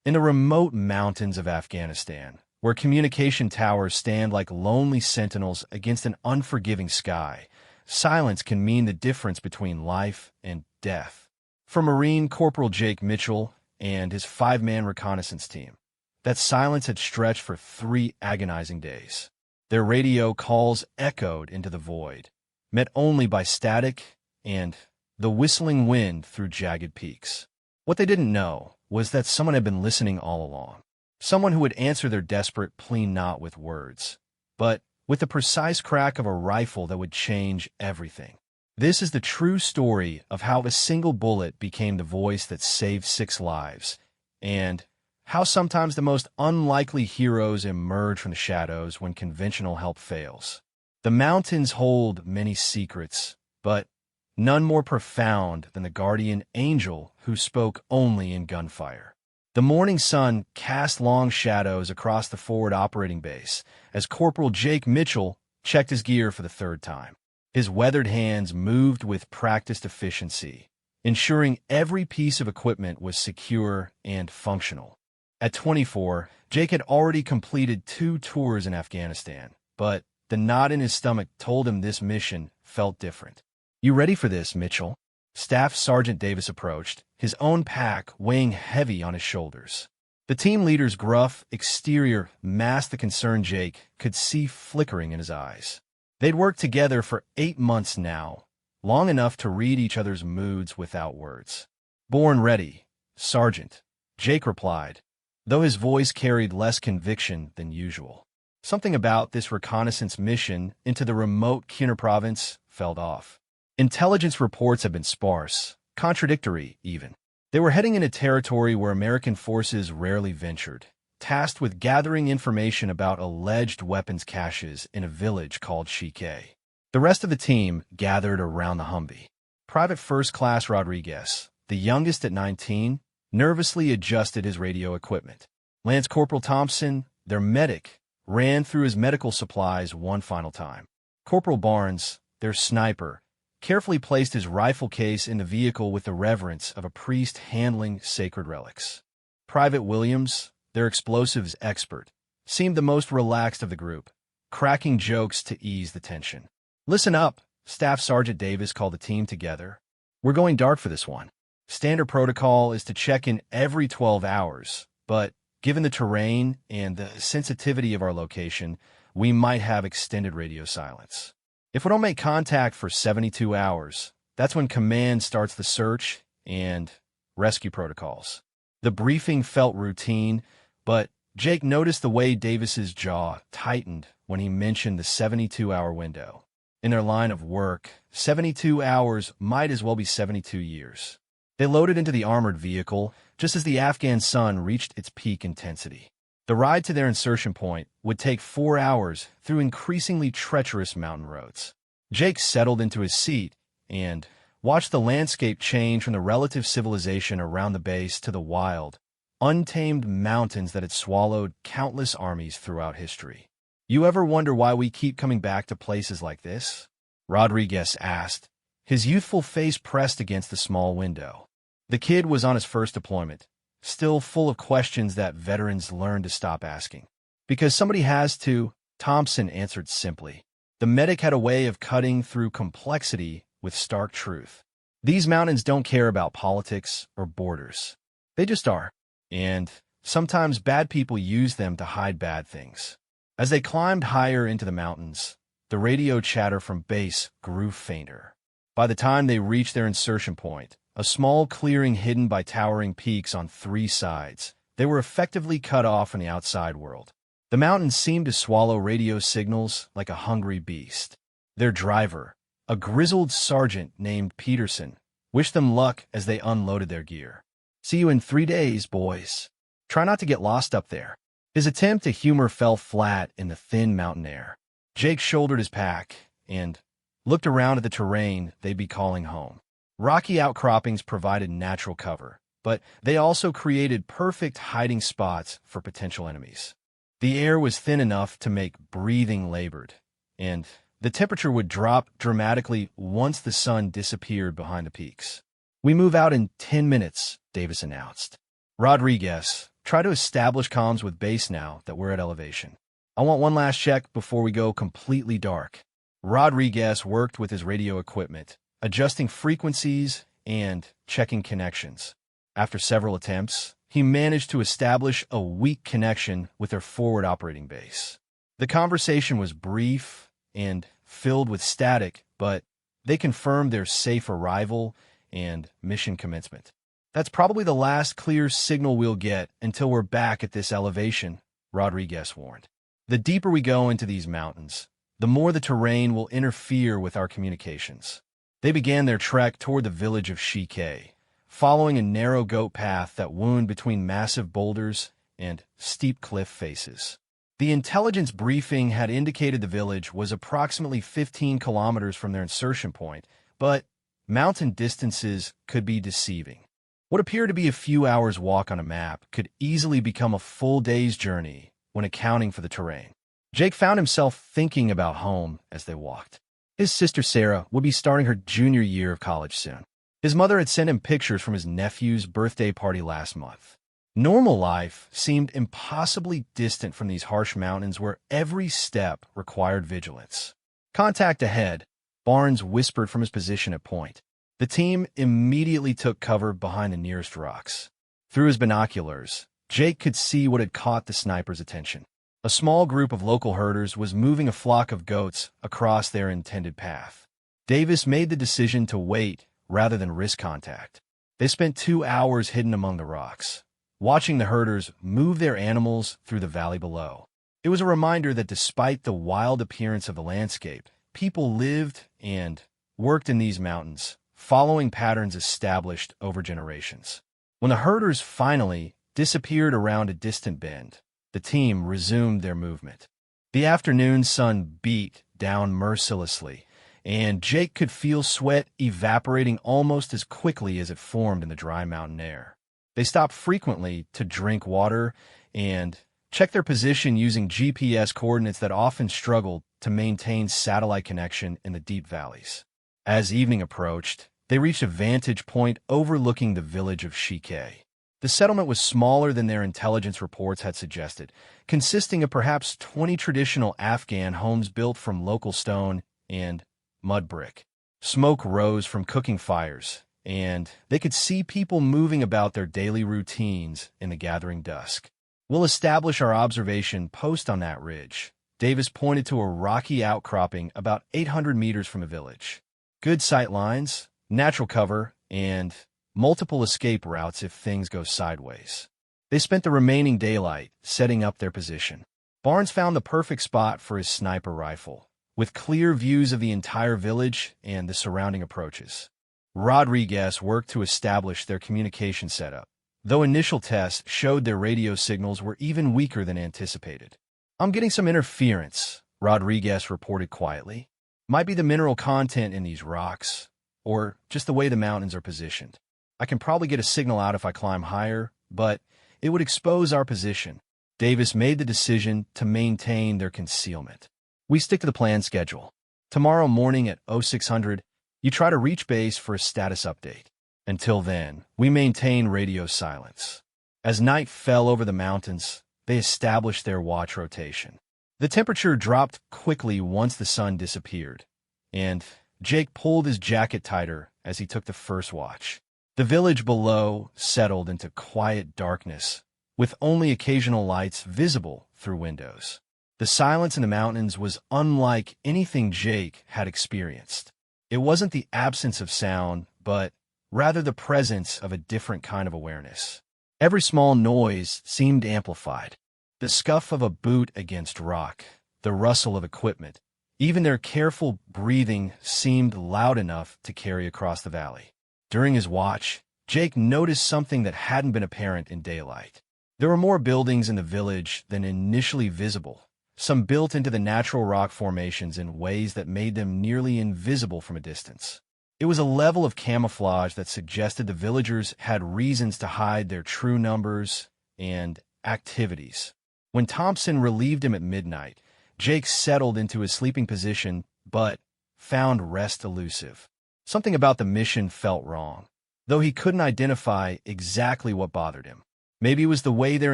In the remote mountains of Afghanistan, where communication towers stand like lonely sentinels against an unforgiving sky, silence can mean the difference between life and death. For Marine Corporal Jake Mitchell and his 5-man reconnaissance team, that silence had stretched for 3 agonizing days. Their radio calls echoed into the void, met only by static and the whistling wind through jagged peaks. What they didn't know was that someone had been listening all along. Someone who would answer their desperate plea not with words, but with the precise crack of a rifle that would change everything. This is the true story of how a single bullet became the voice that saved 6 lives, and how sometimes the most unlikely heroes emerge from the shadows when conventional help fails. The mountains hold many secrets, but none more profound than the guardian angel who spoke only in gunfire. The morning sun cast long shadows across the forward operating base as Corporal Jake Mitchell checked his gear for the 3rd time. His weathered hands moved with practiced efficiency, ensuring every piece of equipment was secure and functional. At 24, Jake had already completed 2 tours in Afghanistan, but the knot in his stomach told him this mission felt different. "You ready for this, Mitchell?" Staff Sergeant Davis approached, his own pack weighing heavy on his shoulders. The team leader's gruff exterior masked the concern Jake could see flickering in his eyes. They'd worked together for 8 months now, long enough to read each other's moods without words. "Born ready, Sergeant," Jake replied, though his voice carried less conviction than usual. Something about this reconnaissance mission into the remote Khyber province felt off. Intelligence reports had been sparse, contradictory even. They were heading into territory where American forces rarely ventured, tasked with gathering information about alleged weapons caches in a village called Shike. The rest of the team gathered around the Humvee. Private First Class Rodriguez, the youngest at 19, nervously adjusted his radio equipment. Lance Corporal Thompson, their medic, ran through his medical supplies one final time. Corporal Barnes, their sniper, carefully placed his rifle case in the vehicle with the reverence of a priest handling sacred relics. Private Williams, their explosives expert, seemed the most relaxed of the group, cracking jokes to ease the tension. "Listen up," Staff Sergeant Davis called the team together. "We're going dark for this one. Standard protocol is to check in every 12 hours, but given the terrain and the sensitivity of our location, we might have extended radio silence. If we don't make contact for 72 hours, that's when command starts the search and rescue protocols." The briefing felt routine, but Jake noticed the way Davis's jaw tightened when he mentioned the 72-hour window. In their line of work, 72 hours might as well be 72 years. They loaded into the armored vehicle just as the Afghan sun reached its peak intensity. The ride to their insertion point would take 4 hours through increasingly treacherous mountain roads. Jake settled into his seat and watched the landscape change from the relative civilization around the base to the wild, untamed mountains that had swallowed countless armies throughout history. "You ever wonder why we keep coming back to places like this?" Rodriguez asked, his youthful face pressed against the small window. The kid was on his first deployment, still full of questions that veterans learned to stop asking. "Because somebody has to," Thompson answered simply. The medic had a way of cutting through complexity with stark truth. "These mountains don't care about politics or borders. They just are. And sometimes bad people use them to hide bad things." As they climbed higher into the mountains, the radio chatter from base grew fainter. By the time they reached their insertion point, a small clearing hidden by towering peaks on 3 sides, they were effectively cut off from the outside world. The mountains seemed to swallow radio signals like a hungry beast. Their driver, a grizzled sergeant named Peterson, wished them luck as they unloaded their gear. "See you in 3 days, boys. Try not to get lost up there." His attempt at humor fell flat in the thin mountain air. Jake shouldered his pack and looked around at the terrain they'd be calling home. Rocky outcroppings provided natural cover, but they also created perfect hiding spots for potential enemies. The air was thin enough to make breathing labored, and the temperature would drop dramatically once the sun disappeared behind the peaks. "We move out in 10 minutes, Davis announced. Rodriguez, Try to establish comms with base now that we're at elevation. I want one last check before we go completely dark. Rodriguez worked with his radio equipment, adjusting frequencies and checking connections. After several attempts, he managed to establish a weak connection with their forward operating base. The conversation was brief and filled with static, but they confirmed their safe arrival and mission commencement. That's probably the last clear signal we'll get until we're back at this elevation, Rodriguez warned. The deeper we go into these mountains, the more the terrain will interfere with our communications. They began their trek toward the village of Shike, following a narrow goat path that wound between massive boulders and steep cliff faces. The intelligence briefing had indicated the village was approximately 15 kilometers from their insertion point, but mountain distances could be deceiving. What appeared to be a few hours' walk on a map could easily become a full day's journey when accounting for the terrain. Jake found himself thinking about home as they walked. His sister Sarah would be starting her junior year of college soon. His mother had sent him pictures from his nephew's birthday party last month. Normal life seemed impossibly distant from these harsh mountains where every step required vigilance. Contact ahead, Barnes whispered from his position at point. The team immediately took cover behind the nearest rocks. Through his binoculars, Jake could see what had caught the sniper's attention. A small group of local herders was moving a flock of goats across their intended path. Davis made the decision to wait rather than risk contact. They spent 2 hours hidden among the rocks, watching the herders move their animals through the valley below. It was a reminder that despite the wild appearance of the landscape, people lived and worked in these mountains, following patterns established over generations. When the herders finally disappeared around a distant bend, the team resumed their movement. The afternoon sun beat down mercilessly, and Jake could feel sweat evaporating almost as quickly as it formed in the dry mountain air. They stopped frequently to drink water and check their position using GPS coordinates that often struggled to maintain satellite connection in the deep valleys. As evening approached, they reached a vantage point overlooking the village of Shike. The settlement was smaller than their intelligence reports had suggested, consisting of perhaps 20 traditional Afghan homes built from local stone and mud brick. Smoke rose from cooking fires, and they could see people moving about their daily routines in the gathering dusk. We'll establish our observation post on that ridge. Davis pointed to a rocky outcropping about 800 meters from the village. Good sight lines, natural cover, and multiple escape routes if things go sideways. They spent the remaining daylight setting up their position. Barnes found the perfect spot for his sniper rifle, with clear views of the entire village and the surrounding approaches. Rodriguez worked to establish their communication setup, though initial tests showed their radio signals were even weaker than anticipated. "I'm getting some interference," Rodriguez reported quietly. "Might be the mineral content in these rocks, or just the way the mountains are positioned. I can probably get a signal out if I climb higher, but it would expose our position." Davis made the decision to maintain their concealment. "We stick to the planned schedule. Tomorrow morning at 0600, you try to reach base for a status update. Until then, we maintain radio silence." As night fell over the mountains, they established their watch rotation. The temperature dropped quickly once the sun disappeared, and Jake pulled his jacket tighter as he took the first watch. The village below settled into quiet darkness, with only occasional lights visible through windows. The silence in the mountains was unlike anything Jake had experienced. It wasn't the absence of sound, but rather the presence of a different kind of awareness. Every small noise seemed amplified. The scuff of a boot against rock, the rustle of equipment, even their careful breathing seemed loud enough to carry across the valley. During his watch, Jake noticed something that hadn't been apparent in daylight. There were more buildings in the village than initially visible, some built into the natural rock formations in ways that made them nearly invisible from a distance. It was a level of camouflage that suggested the villagers had reasons to hide their true numbers and activities. When Thompson relieved him at midnight, Jake settled into his sleeping position, but found rest elusive. Something about the mission felt wrong, though he couldn't identify exactly what bothered him. Maybe it was the way their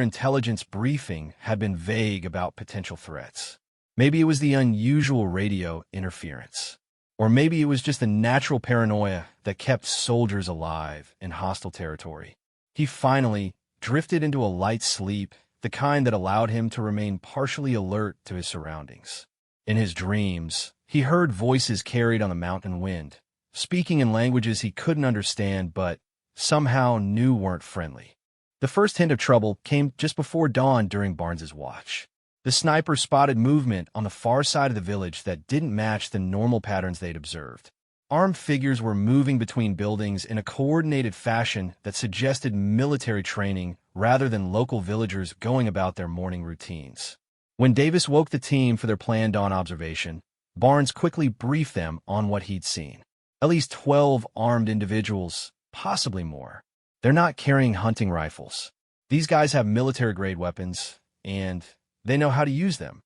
intelligence briefing had been vague about potential threats. Maybe it was the unusual radio interference. Or maybe it was just the natural paranoia that kept soldiers alive in hostile territory. He finally drifted into a light sleep, the kind that allowed him to remain partially alert to his surroundings. In his dreams, he heard voices carried on the mountain wind, speaking in languages he couldn't understand but somehow knew weren't friendly. The first hint of trouble came just before dawn during Barnes's watch. The sniper spotted movement on the far side of the village that didn't match the normal patterns they'd observed. Armed figures were moving between buildings in a coordinated fashion that suggested military training rather than local villagers going about their morning routines. When Davis woke the team for their planned dawn observation, Barnes quickly briefed them on what he'd seen. At least 12 armed individuals, possibly more. They're not carrying hunting rifles. These guys have military-grade weapons, and they know how to use them.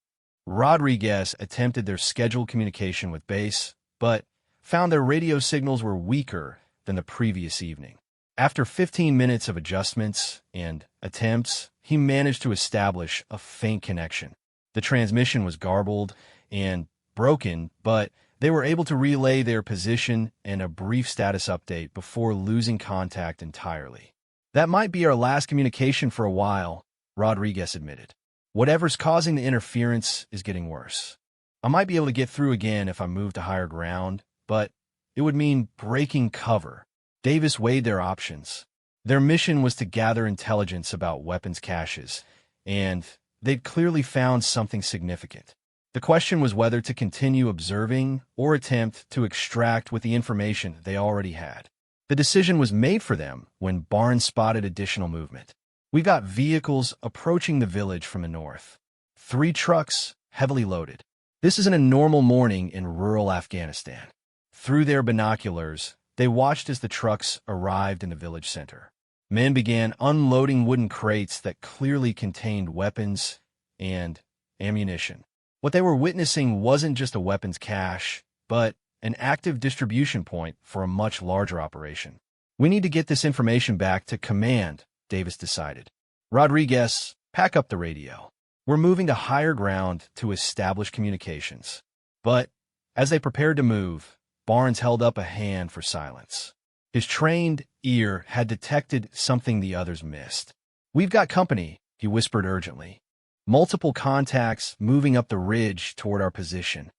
Rodriguez attempted their scheduled communication with base, but found their radio signals were weaker than the previous evening. After 15 minutes of adjustments and attempts, he managed to establish a faint connection. The transmission was garbled and broken, but they were able to relay their position and a brief status update before losing contact entirely. "That might be our last communication for a while," Rodriguez admitted. "Whatever's causing the interference is getting worse. I might be able to get through again if I move to higher ground, but it would mean breaking cover." Davis weighed their options. Their mission was to gather intelligence about weapons caches, and they'd clearly found something significant. The question was whether to continue observing or attempt to extract with the information they already had. The decision was made for them when Barnes spotted additional movement. "We've got vehicles approaching the village from the north. 3 trucks, heavily loaded. This isn't a normal morning in rural Afghanistan." Through their binoculars, they watched as the trucks arrived in the village center. Men began unloading wooden crates that clearly contained weapons and ammunition. What they were witnessing wasn't just a weapons cache, but an active distribution point for a much larger operation. "We need to get this information back to command," Davis decided. "Rodriguez, pack up the radio. We're moving to higher ground to establish communications." But as they prepared to move, Barnes held up a hand for silence. His trained ear had detected something the others missed. "We've got company," he whispered urgently. "Multiple contacts moving up the ridge toward our position."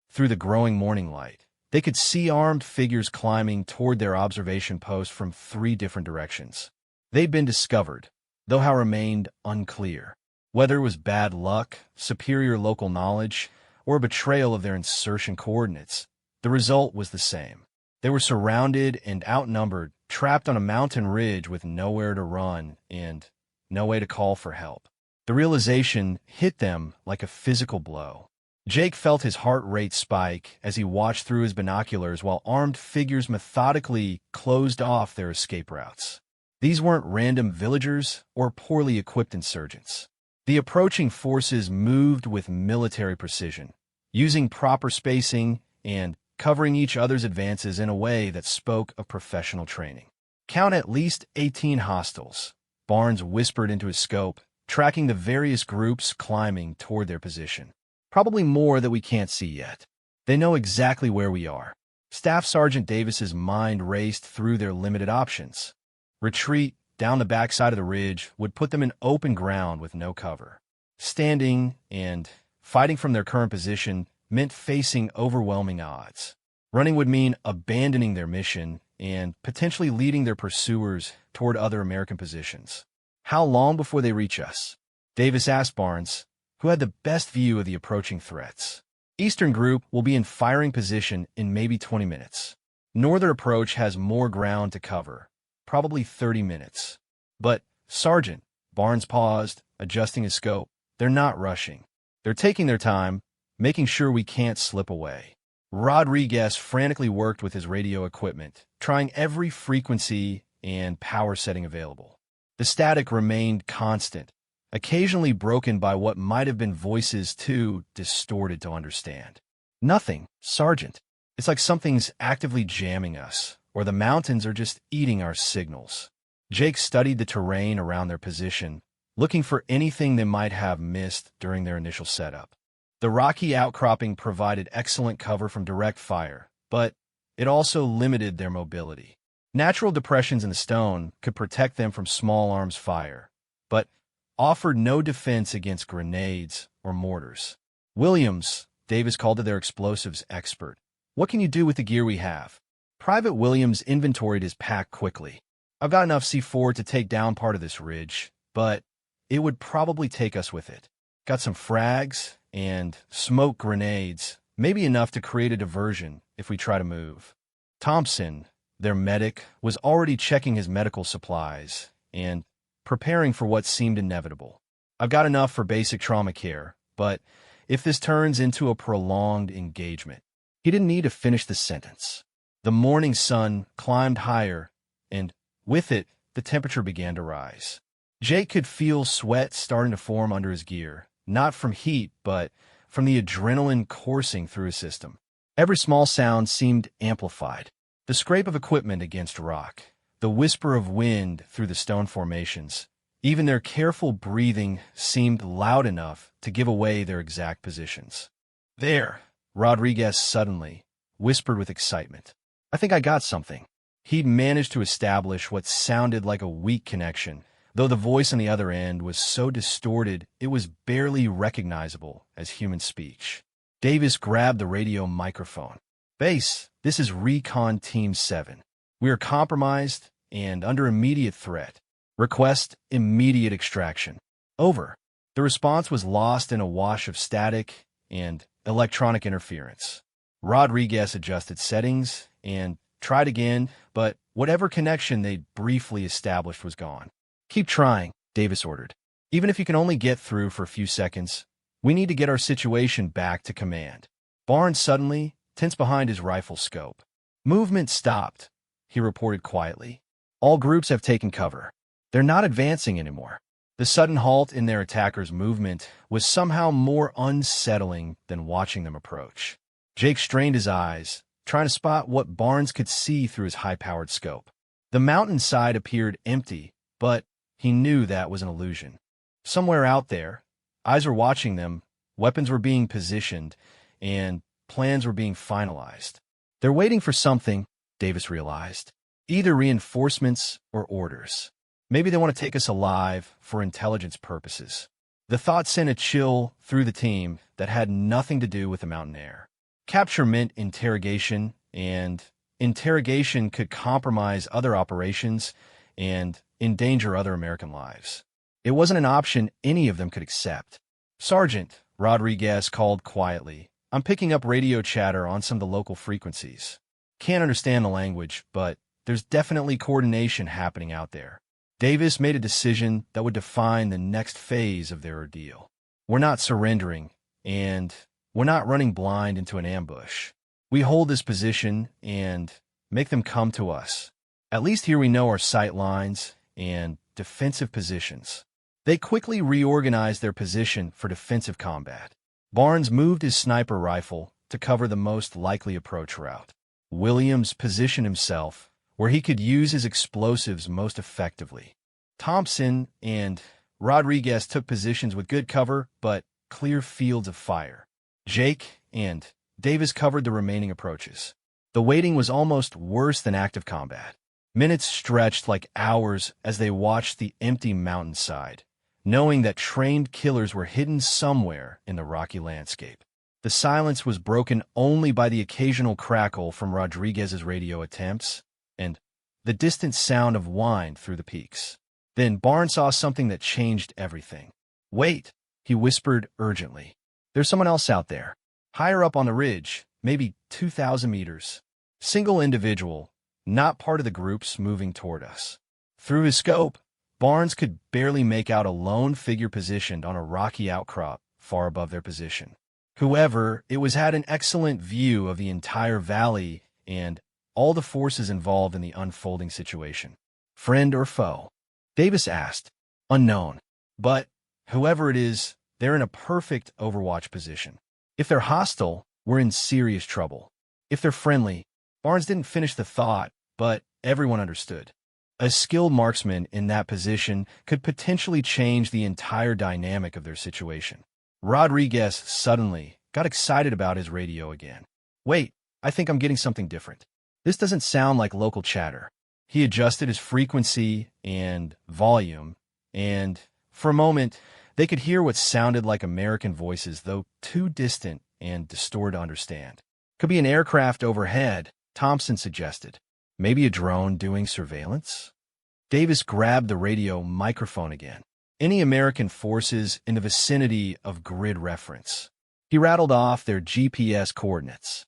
Through the growing morning light, they could see armed figures climbing toward their observation post from 3 different directions. They'd been discovered, though how remained unclear. Whether it was bad luck, superior local knowledge, or a betrayal of their insertion coordinates, the result was the same. They were surrounded and outnumbered, trapped on a mountain ridge with nowhere to run and no way to call for help. The realization hit them like a physical blow. Jake felt his heart rate spike as he watched through his binoculars while armed figures methodically closed off their escape routes. These weren't random villagers or poorly equipped insurgents. The approaching forces moved with military precision, using proper spacing and covering each other's advances in a way that spoke of professional training. "Count at least 18 hostiles," Barnes whispered into his scope, tracking the various groups climbing toward their position. "Probably more that we can't see yet. They know exactly where we are." Staff Sergeant Davis's mind raced through their limited options. Retreat down the backside of the ridge would put them in open ground with no cover. Standing and fighting from their current position meant facing overwhelming odds. Running would mean abandoning their mission and potentially leading their pursuers toward other American positions. "How long before they reach us?" Davis asked Barnes, who had the best view of the approaching threats. "Eastern Group will be in firing position in maybe 20 minutes. Northern approach has more ground to cover, probably 30 minutes. But, Sergeant," Barnes paused, adjusting his scope, "they're not rushing. They're taking their time, making sure we can't slip away." Rodriguez frantically worked with his radio equipment, trying every frequency and power setting available. The static remained constant, occasionally broken by what might have been voices too distorted to understand. "Nothing, Sergeant. It's like something's actively jamming us, or the mountains are just eating our signals." Jake studied the terrain around their position, looking for anything they might have missed during their initial setup. The rocky outcropping provided excellent cover from direct fire, but it also limited their mobility. Natural depressions in the stone could protect them from small arms fire, but offered no defense against grenades or mortars. Williams, Davis called to their explosives expert. "What can you do with the gear we have?" Private Williams inventoried his pack quickly. "I've got enough C4 to take down part of this ridge, but it would probably take us with it. Got some frags and smoke grenades, maybe enough to create a diversion if we try to move." Thompson, their medic, was already checking his medical supplies and preparing for what seemed inevitable. "I've got enough for basic trauma care, but if this turns into a prolonged engagement..." He didn't need to finish the sentence. The morning sun climbed higher, and with it, the temperature began to rise. Jake could feel sweat starting to form under his gear, not from heat, but from the adrenaline coursing through his system. Every small sound seemed amplified. The scrape of equipment against rock, the whisper of wind through the stone formations, even their careful breathing seemed loud enough to give away their exact positions. "There," Rodriguez suddenly whispered with excitement. "I think I got something." He'd managed to establish what sounded like a weak connection, though the voice on the other end was so distorted it was barely recognizable as human speech. Davis grabbed the radio microphone. "Base, this is Recon Team 7. We are compromised and under immediate threat. Request immediate extraction. Over." The response was lost in a wash of static and electronic interference. Rodriguez adjusted settings and tried again, but whatever connection they'd briefly established was gone. "Keep trying," Davis ordered. "Even if you can only get through for a few seconds, we need to get our situation back to command." Barnes suddenly tensed behind his rifle scope. "Movement stopped," he reported quietly. "All groups have taken cover. They're not advancing anymore." The sudden halt in their attackers' movement was somehow more unsettling than watching them approach. Jake strained his eyes, trying to spot what Barnes could see through his high-powered scope. The mountainside appeared empty, but he knew that was an illusion. Somewhere out there, eyes were watching them, weapons were being positioned, and plans were being finalized. They're waiting for something, Davis realized. Either reinforcements or orders. Maybe they want to take us alive for intelligence purposes. The thought sent a chill through the team that had nothing to do with the mountain air. Capture meant interrogation, and interrogation could compromise other operations and endanger other American lives. It wasn't an option any of them could accept. "Sergeant," Rodriguez called quietly, "I'm picking up radio chatter on some of the local frequencies. Can't understand the language, but there's definitely coordination happening out there." Davis made a decision that would define the next phase of their ordeal. "We're not surrendering, and we're not running blind into an ambush. We hold this position and make them come to us. At least here we know our sight lines and defensive positions." They quickly reorganized their position for defensive combat. Barnes moved his sniper rifle to cover the most likely approach route. Williams positioned himself where he could use his explosives most effectively. Thompson and Rodriguez took positions with good cover but clear fields of fire. Jake and Davis covered the remaining approaches. The waiting was almost worse than active combat. Minutes stretched like hours as they watched the empty mountainside, knowing that trained killers were hidden somewhere in the rocky landscape. The silence was broken only by the occasional crackle from Rodriguez's radio attempts and the distant sound of wind through the peaks. Then Barnes saw something that changed everything. "Wait," he whispered urgently. "There's someone else out there. Higher up on the ridge, maybe 2,000 meters. Single individual, not part of the groups moving toward us." Through his scope, Barnes could barely make out a lone figure positioned on a rocky outcrop far above their position. Whoever it was had an excellent view of the entire valley and all the forces involved in the unfolding situation. "Friend or foe?" Davis asked. "Unknown. But whoever it is, they're in a perfect overwatch position. If they're hostile, we're in serious trouble. If they're friendly..." Barnes didn't finish the thought, but everyone understood. A skilled marksman in that position could potentially change the entire dynamic of their situation. Rodriguez suddenly got excited about his radio again. Wait, I think I'm getting something different. This doesn't sound like local chatter. He adjusted his frequency and volume, and for a moment, they could hear what sounded like American voices, though too distant and distorted to understand. Could be an aircraft overhead, Thompson suggested. Maybe a drone doing surveillance? Davis grabbed the radio microphone again. Any American forces in the vicinity of grid reference? He rattled off their GPS coordinates.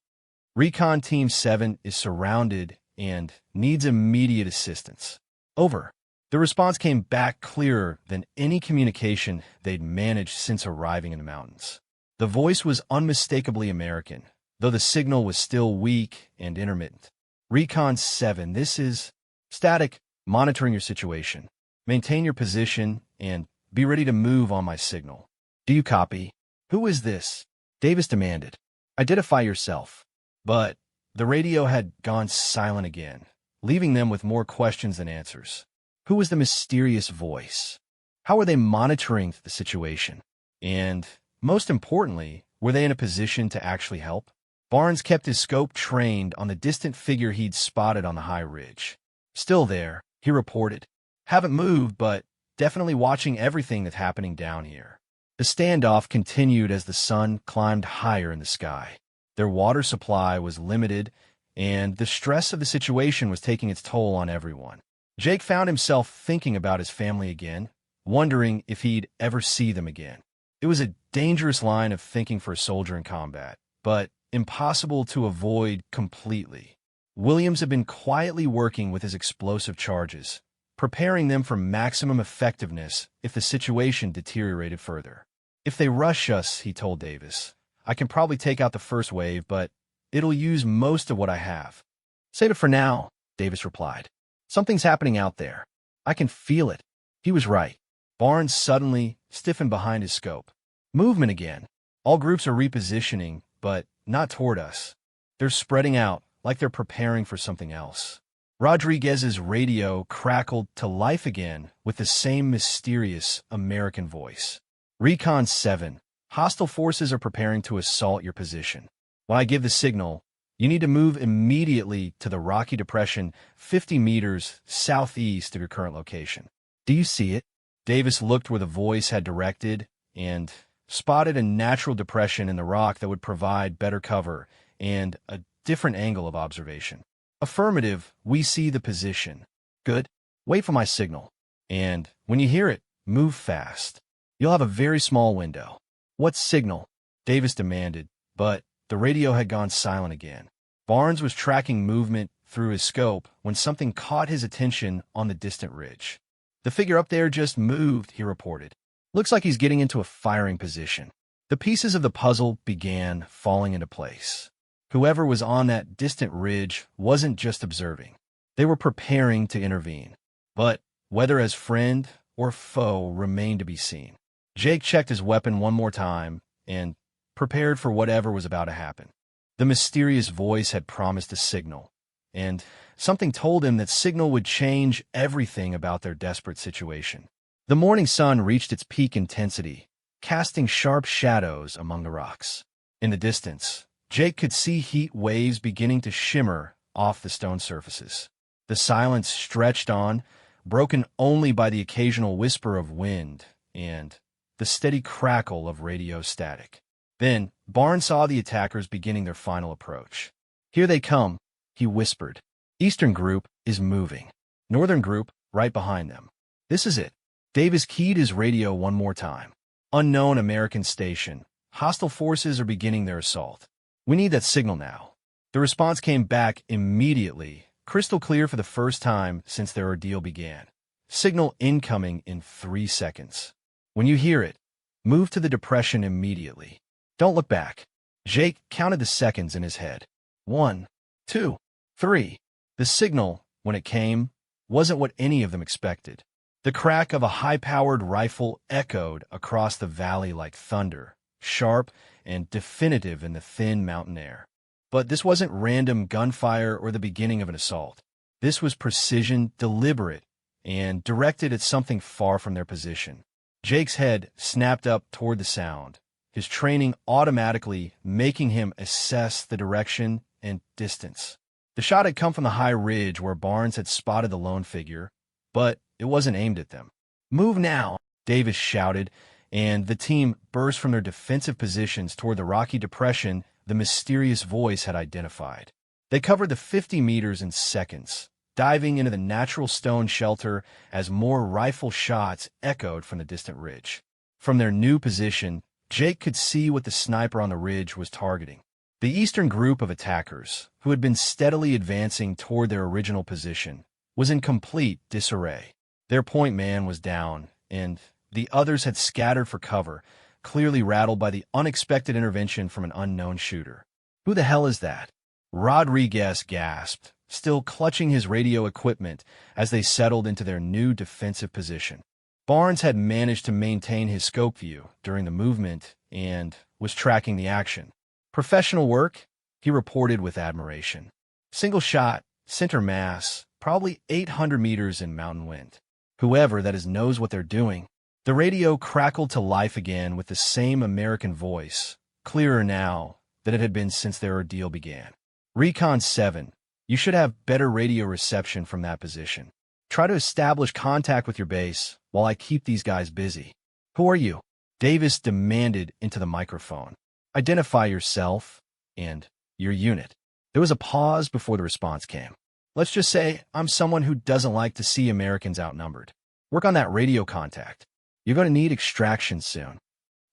Recon Team 7 is surrounded and needs immediate assistance. Over. The response came back clearer than any communication they'd managed since arriving in the mountains. The voice was unmistakably American, though the signal was still weak and intermittent. Recon 7, this is static, monitoring your situation. Maintain your position and be ready to move on my signal. Do you copy? Who is this? Davis demanded. Identify yourself. But the radio had gone silent again, leaving them with more questions than answers. Who was the mysterious voice? How were they monitoring the situation? And, most importantly, were they in a position to actually help? Barnes kept his scope trained on the distant figure he'd spotted on the high ridge. Still there, he reported. Haven't moved, but definitely watching everything that's happening down here. The standoff continued as the sun climbed higher in the sky. Their water supply was limited, and the stress of the situation was taking its toll on everyone. Jake found himself thinking about his family again, wondering if he'd ever see them again. It was a dangerous line of thinking for a soldier in combat, but impossible to avoid completely. Williams had been quietly working with his explosive charges, preparing them for maximum effectiveness if the situation deteriorated further. If they rush us, he told Davis, I can probably take out the first wave, but it'll use most of what I have. Save it for now, Davis replied. Something's happening out there. I can feel it. He was right. Barnes suddenly stiffened behind his scope. Movement again. All groups are repositioning, but not toward us. They're spreading out, like they're preparing for something else. Rodriguez's radio crackled to life again with the same mysterious American voice. Recon 7. Hostile forces are preparing to assault your position. When I give the signal, you need to move immediately to the Rocky Depression 50 meters southeast of your current location. Do you see it? Davis looked where the voice had directed and spotted a natural depression in the rock that would provide better cover and a different angle of observation. Affirmative, we see the position. Good. Wait for my signal. And when you hear it, move fast. You'll have a very small window. What signal? Davis demanded, but the radio had gone silent again. Barnes was tracking movement through his scope when something caught his attention on the distant ridge. The figure up there just moved, he reported. Looks like he's getting into a firing position. The pieces of the puzzle began falling into place. Whoever was on that distant ridge wasn't just observing. They were preparing to intervene. But whether as friend or foe remained to be seen. Jake checked his weapon one more time and prepared for whatever was about to happen. The mysterious voice had promised a signal, and something told him that signal would change everything about their desperate situation. The morning sun reached its peak intensity, casting sharp shadows among the rocks. In the distance, Jake could see heat waves beginning to shimmer off the stone surfaces. The silence stretched on, broken only by the occasional whisper of wind and the steady crackle of radio static. Then, Barnes saw the attackers beginning their final approach. Here they come, he whispered. Eastern group is moving. Northern group right behind them. This is it. Davis keyed his radio one more time. Unknown American station. Hostile forces are beginning their assault. We need that signal now. The response came back immediately, crystal clear for the first time since their ordeal began. Signal incoming in 3 seconds. When you hear it, move to the depression immediately. Don't look back. Jake counted the seconds in his head. 1, 2, 3. The signal, when it came, wasn't what any of them expected. The crack of a high-powered rifle echoed across the valley like thunder, sharp and definitive in the thin mountain air. But this wasn't random gunfire or the beginning of an assault. This was precision, deliberate, and directed at something far from their position. Jake's head snapped up toward the sound, his training automatically making him assess the direction and distance. The shot had come from the high ridge where Barnes had spotted the lone figure, but it wasn't aimed at them. "Move now," Davis shouted, and the team burst from their defensive positions toward the rocky depression the mysterious voice had identified. They covered the 50 meters in seconds, diving into the natural stone shelter as more rifle shots echoed from the distant ridge. From their new position, Jake could see what the sniper on the ridge was targeting. The eastern group of attackers, who had been steadily advancing toward their original position, was in complete disarray. Their point man was down, and the others had scattered for cover, clearly rattled by the unexpected intervention from an unknown shooter. "Who the hell is that?" Rodriguez gasped, still clutching his radio equipment as they settled into their new defensive position. Barnes had managed to maintain his scope view during the movement and was tracking the action. "Professional work," he reported with admiration. "Single shot, center mass, probably 800 meters in mountain wind. Whoever that is knows what they're doing." The radio crackled to life again with the same American voice, clearer now than it had been since their ordeal began. "Recon 7, you should have better radio reception from that position. Try to establish contact with your base while I keep these guys busy." "Who are you?" Davis demanded into the microphone. "Identify yourself and your unit." There was a pause before the response came. "Let's just say I'm someone who doesn't like to see Americans outnumbered. Work on that radio contact. You're going to need extraction soon."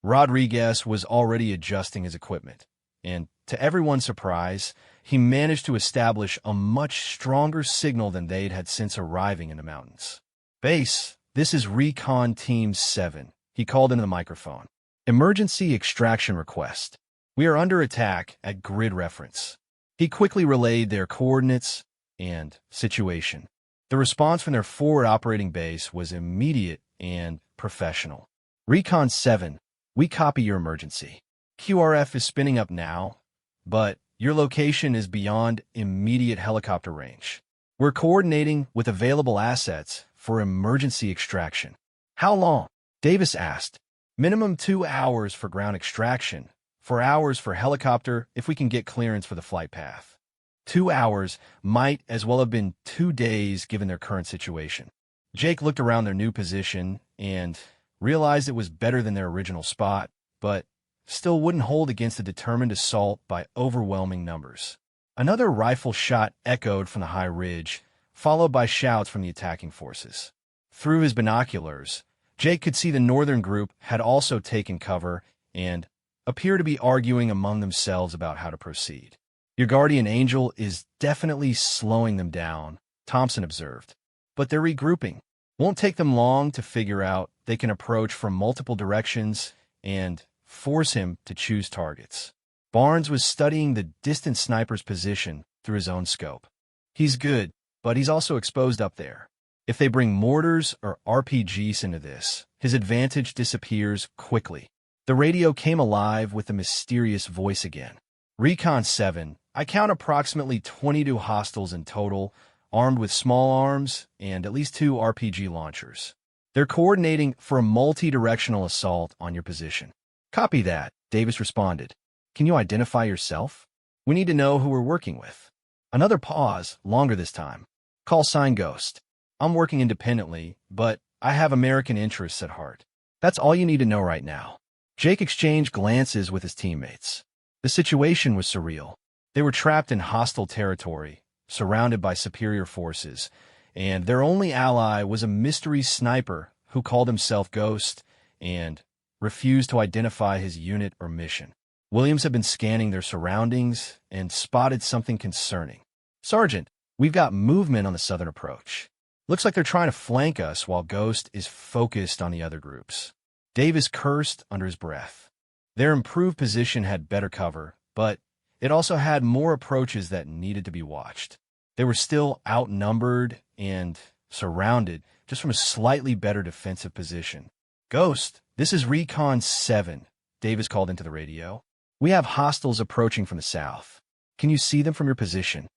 Rodriguez was already adjusting his equipment, and to everyone's surprise, he managed to establish a much stronger signal than they'd had since arriving in the mountains. "Base, this is Recon Team 7, he called into the microphone. "Emergency extraction request. We are under attack at grid reference." He quickly relayed their coordinates and situation. The response from their forward operating base was immediate and professional. "Recon 7, we copy your emergency. QRF is spinning up now, but your location is beyond immediate helicopter range. We're coordinating with available assets for emergency extraction." "How long?" Davis asked. "Minimum 2 hours for ground extraction, 4 hours for helicopter if we can get clearance for the flight path." 2 hours might as well have been 2 days given their current situation. Jake looked around their new position and realized it was better than their original spot, but still wouldn't hold against a determined assault by overwhelming numbers. Another rifle shot echoed from the high ridge, followed by shouts from the attacking forces. Through his binoculars, Jake could see the northern group had also taken cover and appeared to be arguing among themselves about how to proceed. "Your guardian angel is definitely slowing them down," Thompson observed. "But they're regrouping. Won't take them long to figure out they can approach from multiple directions and force him to choose targets." Barnes was studying the distant sniper's position through his own scope. "He's good, but he's also exposed up there. If they bring mortars or RPGs into this, his advantage disappears quickly." The radio came alive with the mysterious voice again. "Recon 7, I count approximately 22 hostiles in total, armed with small arms and at least 2 RPG launchers. They're coordinating for a multi-directional assault on your position." "Copy that," Davis responded. "Can you identify yourself? We need to know who we're working with." Another pause, longer this time. "Call sign Ghost. I'm working independently, but I have American interests at heart." "That's all you need to know right now." Jake exchanged glances with his teammates. The situation was surreal. They were trapped in hostile territory, surrounded by superior forces, and their only ally was a mystery sniper who called himself Ghost and refused to identify his unit or mission. Williams had been scanning their surroundings and spotted something concerning. "Sergeant, we've got movement on the southern approach. Looks like they're trying to flank us while Ghost is focused on the other groups." Davis cursed under his breath. Their improved position had better cover, but it also had more approaches that needed to be watched. They were still outnumbered and surrounded, just from a slightly better defensive position. "Ghost, this is Recon 7, Davis called into the radio. "We have hostiles approaching from the south. Can you see them from your position?"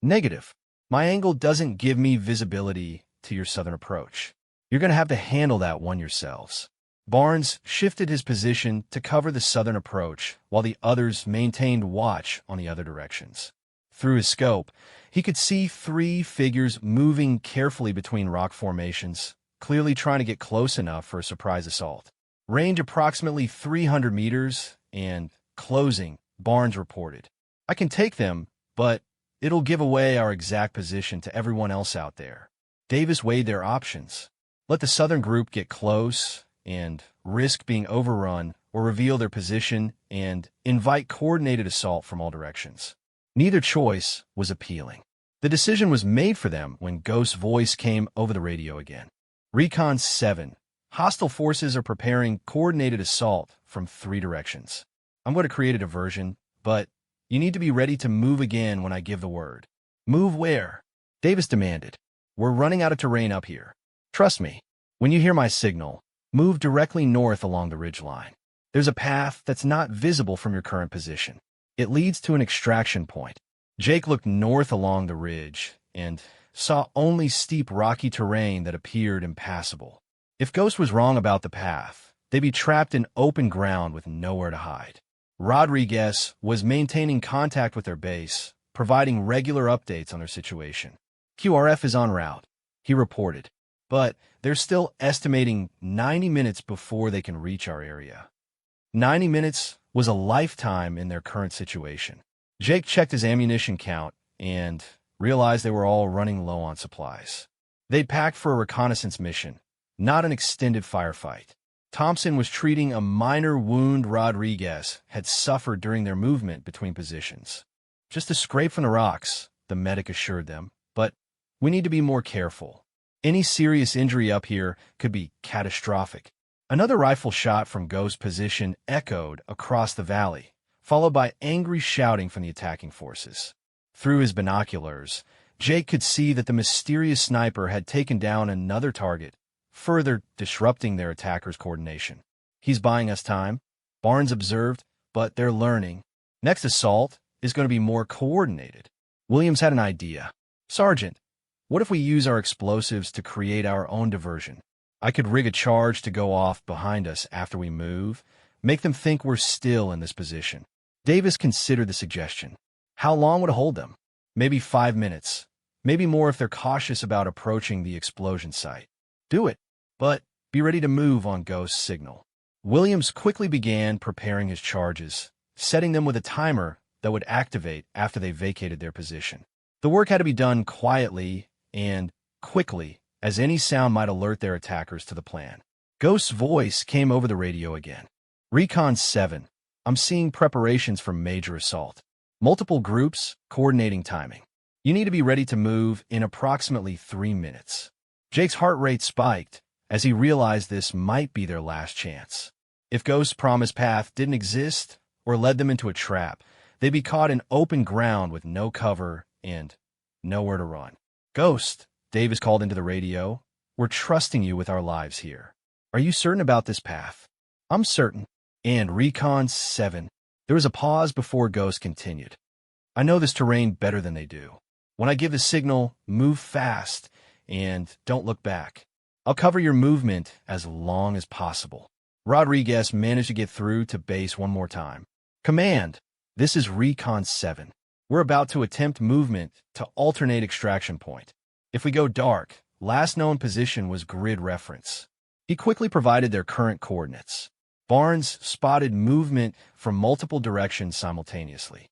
"Negative. My angle doesn't give me visibility to your southern approach. You're going to have to handle that one yourselves. Barnes shifted his position to cover the southern approach while the others maintained watch on the other directions. Through his scope, he could see 3 figures moving carefully between rock formations, clearly trying to get close enough for a surprise assault. Range approximately 300 meters and closing, Barnes reported. I can take them, but it'll give away our exact position to everyone else out there. Davis weighed their options. Let the southern group get close and risk being overrun, or reveal their position and invite coordinated assault from all directions. Neither choice was appealing. The decision was made for them when Ghost's voice came over the radio again. Recon 7. Hostile forces are preparing coordinated assault from 3 directions. I'm going to create a diversion, but you need to be ready to move again when I give the word. Move where? Davis demanded. We're running out of terrain up here. Trust me. When you hear my signal, move directly north along the ridgeline. There's a path that's not visible from your current position. It leads to an extraction point. Jake looked north along the ridge and saw only steep rocky terrain that appeared impassable. If Ghost was wrong about the path, they'd be trapped in open ground with nowhere to hide. Rodriguez was maintaining contact with their base, providing regular updates on their situation. QRF is en route, he reported, but they're still estimating 90 minutes before they can reach our area. 90 minutes was a lifetime in their current situation. Jake checked his ammunition count and realized they were all running low on supplies. They'd packed for a reconnaissance mission, not an extended firefight. Thompson was treating a minor wound Rodriguez had suffered during their movement between positions. Just a scrape from the rocks, the medic assured them, but we need to be more careful. Any serious injury up here could be catastrophic. Another rifle shot from Ghost's position echoed across the valley, followed by angry shouting from the attacking forces. Through his binoculars, Jake could see that the mysterious sniper had taken down another target, further disrupting their attackers' coordination. He's buying us time, Barnes observed, but they're learning. Next assault is going to be more coordinated. Williams had an idea. Sergeant, what if we use our explosives to create our own diversion? I could rig a charge to go off behind us after we move, make them think we're still in this position. Davis considered the suggestion. How long would it hold them? Maybe 5 minutes. Maybe more if they're cautious about approaching the explosion site. Do it, but be ready to move on Ghost's signal. Williams quickly began preparing his charges, setting them with a timer that would activate after they vacated their position. The work had to be done quietly and quickly, as any sound might alert their attackers to the plan. Ghost's voice came over the radio again. Recon 7. I'm seeing preparations for major assault. Multiple groups, coordinating timing. You need to be ready to move in approximately 3 minutes. Jake's heart rate spiked as he realized this might be their last chance. If Ghost's promised path didn't exist or led them into a trap, they'd be caught in open ground with no cover and nowhere to run. Ghost, Davis called into the radio, we're trusting you with our lives here. Are you certain about this path? I'm certain. And Recon 7. There was a pause before Ghost continued. I know this terrain better than they do. When I give the signal, move fast and don't look back. I'll cover your movement as long as possible. Rodriguez managed to get through to base one more time. Command, this is Recon 7. We're about to attempt movement to alternate extraction point. If we go dark, last known position was grid reference. He quickly provided their current coordinates. Barnes spotted movement from multiple directions simultaneously.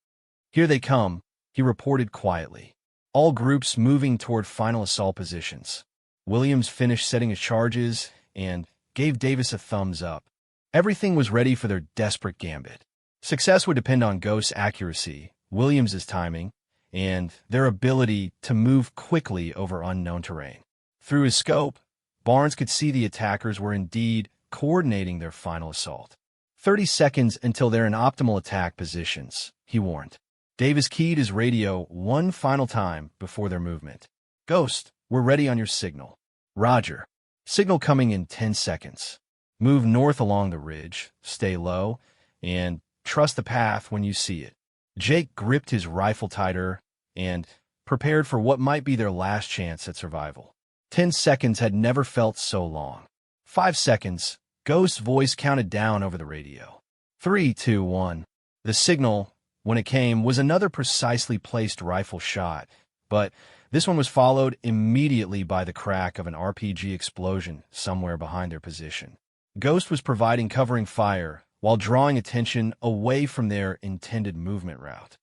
Here they come, he reported quietly. All groups moving toward final assault positions. Williams finished setting his charges and gave Davis a thumbs up. Everything was ready for their desperate gambit. Success would depend on Ghost's accuracy, Williams's timing, and their ability to move quickly over unknown terrain. Through his scope, Barnes could see the attackers were indeed coordinating their final assault. 30 seconds until they're in optimal attack positions, he warned. Davis keyed his radio one final time before their movement. Ghost, we're ready on your signal. Roger. Signal coming in 10 seconds. Move north along the ridge, stay low, and trust the path when you see it. Jake gripped his rifle tighter and prepared for what might be their last chance at survival. 10 seconds had never felt so long. 5 seconds. Ghost's voice counted down over the radio. 3, 2, 1. The signal, when it came, was another precisely placed rifle shot, but this one was followed immediately by the crack of an RPG explosion somewhere behind their position. Ghost was providing covering fire while drawing attention away from their intended movement route.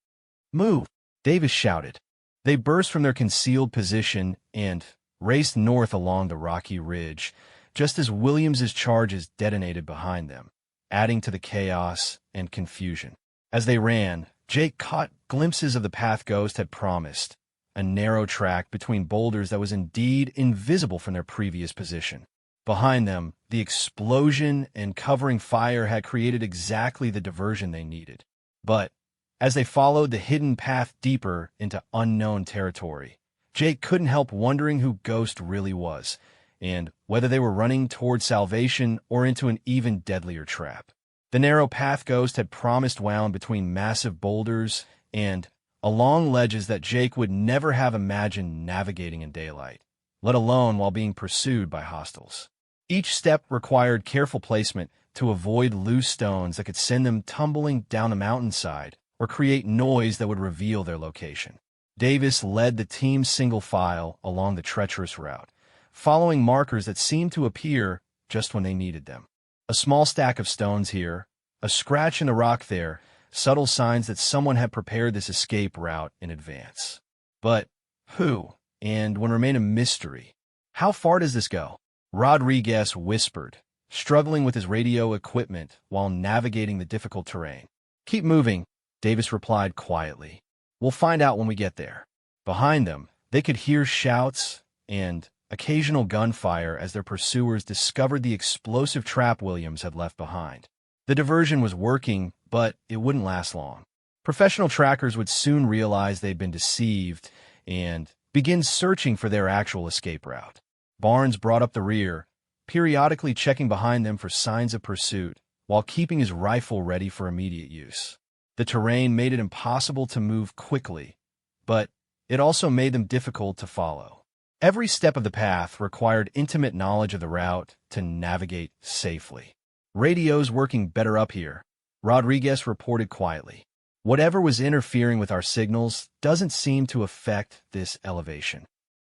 "Move!" Davis shouted. They burst from their concealed position and raced north along the rocky ridge, just as Williams's charges detonated behind them, adding to the chaos and confusion. As they ran, Jake caught glimpses of the path Ghost had promised, a narrow track between boulders that was indeed invisible from their previous position. Behind them, the explosion and covering fire had created exactly the diversion they needed. But as they followed the hidden path deeper into unknown territory, Jake couldn't help wondering who Ghost really was, and whether they were running toward salvation or into an even deadlier trap. The narrow path Ghost had promised wound between massive boulders and along ledges that Jake would never have imagined navigating in daylight, let alone while being pursued by hostiles. Each step required careful placement to avoid loose stones that could send them tumbling down a mountainside or create noise that would reveal their location. Davis led the team single file along the treacherous route, following markers that seemed to appear just when they needed them. A small stack of stones here, a scratch in the rock there, subtle signs that someone had prepared this escape route in advance. But who? And would remain a mystery. "How far does this go?" Rodriguez whispered, struggling with his radio equipment while navigating the difficult terrain. "Keep moving," Davis replied quietly. "We'll find out when we get there." Behind them, they could hear shouts and occasional gunfire as their pursuers discovered the explosive trap Williams had left behind. The diversion was working, but it wouldn't last long. Professional trackers would soon realize they'd been deceived and begin searching for their actual escape route. Barnes brought up the rear, periodically checking behind them for signs of pursuit, while keeping his rifle ready for immediate use. The terrain made it impossible to move quickly, but it also made them difficult to follow. Every step of the path required intimate knowledge of the route to navigate safely. "Radio's working better up here," Rodriguez reported quietly. "Whatever was interfering with our signals doesn't seem to affect this elevation."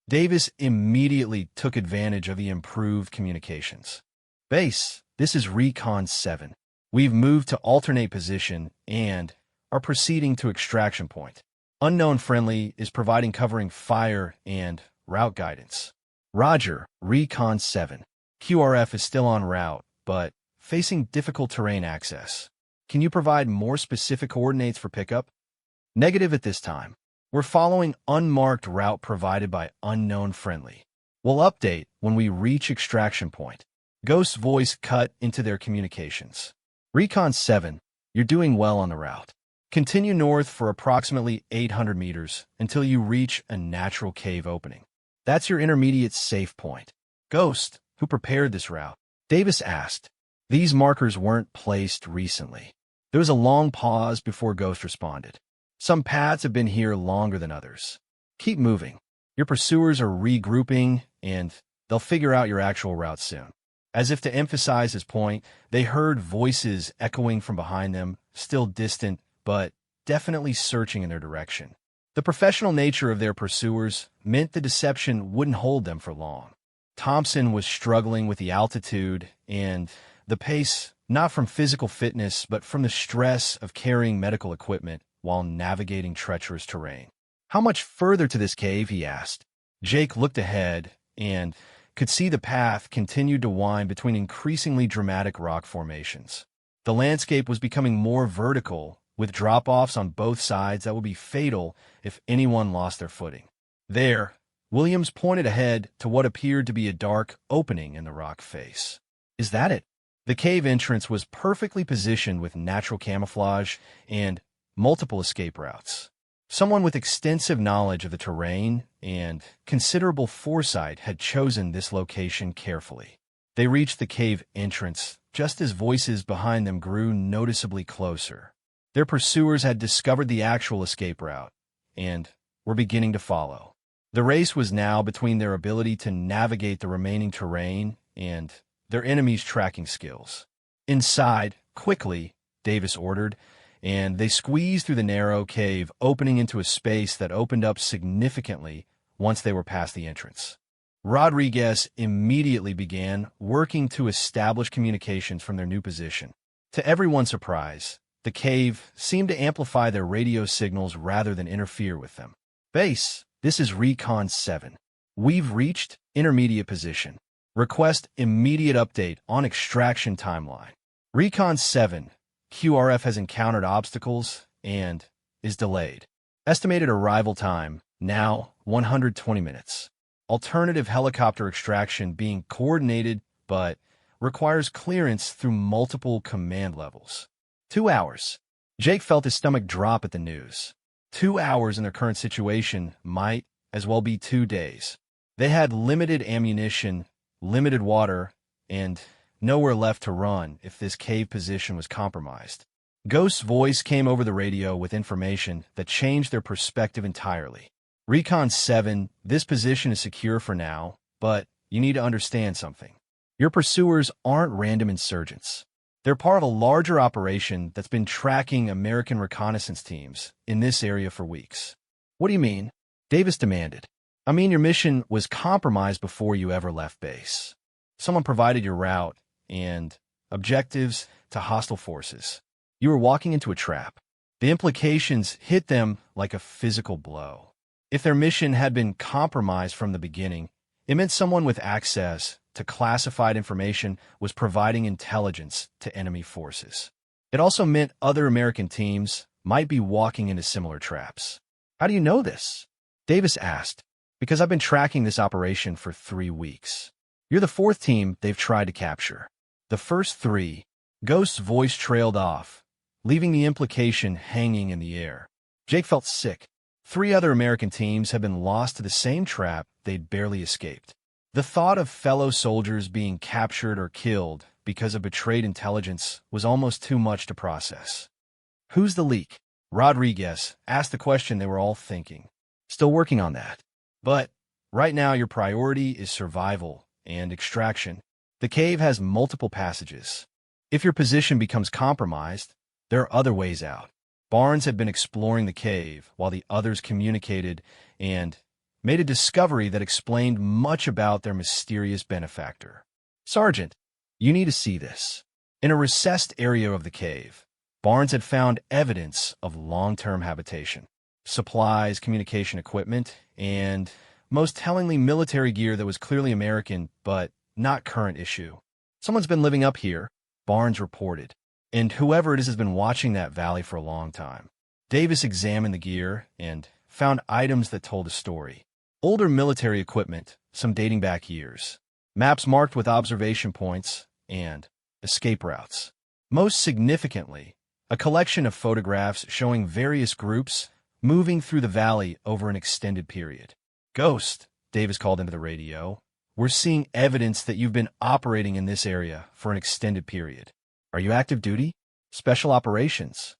Davis immediately took advantage of the improved communications. "Base, this is Recon 7. We've moved to alternate position and are proceeding to extraction point. Unknown friendly is providing covering fire and route guidance." "Roger, Recon 7. QRF is still en route, but facing difficult terrain access. Can you provide more specific coordinates for pickup?" "Negative at this time. We're following unmarked route provided by unknown friendly. We'll update when we reach extraction point." Ghost's voice cut into their communications. "Recon 7, you're doing well on the route. Continue north for approximately 800 meters until you reach a natural cave opening. That's your intermediate safe point." "Ghost, who prepared this route?" Davis asked. These markers weren't placed recently. There was a long pause before Ghost responded. "Some paths have been here longer than others. Keep moving. Your pursuers are regrouping, and they'll figure out your actual route soon." As if to emphasize his point, they heard voices echoing from behind them, still distant, but definitely searching in their direction. The professional nature of their pursuers meant the deception wouldn't hold them for long. Thompson was struggling with the altitude and the pace, not from physical fitness, but from the stress of carrying medical equipment while navigating treacherous terrain. "How much further to this cave?" he asked. Jake looked ahead and could see the path continued to wind between increasingly dramatic rock formations. The landscape was becoming more vertical, with drop-offs on both sides that would be fatal if anyone lost their footing. There, Williams pointed ahead to what appeared to be a dark opening in the rock face. "Is that it?" The cave entrance was perfectly positioned with natural camouflage and multiple escape routes. Someone with extensive knowledge of the terrain and considerable foresight had chosen this location carefully. They reached the cave entrance just as voices behind them grew noticeably closer. Their pursuers had discovered the actual escape route, and were beginning to follow. The race was now between their ability to navigate the remaining terrain and their enemy's tracking skills. "Inside, quickly," Davis ordered, and they squeezed through the narrow cave, opening into a space that opened up significantly once they were past the entrance. Rodriguez immediately began working to establish communications from their new position. To everyone's surprise, the cave seemed to amplify their radio signals rather than interfere with them. "Base, this is Recon 7. We've reached intermediate position. Request immediate update on extraction timeline. Recon 7, QRF has encountered obstacles and is delayed. Estimated arrival time, now 120 minutes. Alternative helicopter extraction being coordinated, but requires clearance through multiple command levels. 2 hours." Jake felt his stomach drop at the news. 2 hours in their current situation might as well be 2 days. They had limited ammunition, limited water, and nowhere left to run if this cave position was compromised. Ghost's voice came over the radio with information that changed their perspective entirely. "Recon 7, this position is secure for now, but you need to understand something. Your pursuers aren't random insurgents. They're part of a larger operation that's been tracking American reconnaissance teams in this area for weeks." "What do you mean?" Davis demanded. "I mean your mission was compromised before you ever left base. Someone provided your route and objectives to hostile forces. You were walking into a trap. The implications hit them like a physical blow. If their mission had been compromised from the beginning, it meant someone with access to classified information was providing intelligence to enemy forces. It also meant other American teams might be walking into similar traps." "How do you know this?" Davis asked. "Because I've been tracking this operation for 3 weeks. You're the 4th team they've tried to capture. The first 3, Ghost's voice trailed off, leaving the implication hanging in the air. Jake felt sick. 3 other American teams had been lost to the same trap they'd barely escaped. The thought of fellow soldiers being captured or killed because of betrayed intelligence was almost too much to process. "Who's the leak?" Rodriguez asked the question they were all thinking. "Still working on that. But right now your priority is survival and extraction. The cave has multiple passages. If your position becomes compromised, there are other ways out." Barnes had been exploring the cave while the others communicated and made a discovery that explained much about their mysterious benefactor. "Sergeant, you need to see this." In a recessed area of the cave, Barnes had found evidence of long-term habitation. Supplies, communication equipment, and, most tellingly, military gear that was clearly American but not current issue. "Someone's been living up here," Barnes reported, "and whoever it is has been watching that valley for a long time." Davis examined the gear and found items that told a story. Older military equipment, some dating back years, maps marked with observation points, and escape routes. Most significantly, a collection of photographs showing various groups moving through the valley over an extended period. "Ghost," Davis called into the radio, "we're seeing evidence that you've been operating in this area for an extended period. Are you active duty? Special operations?"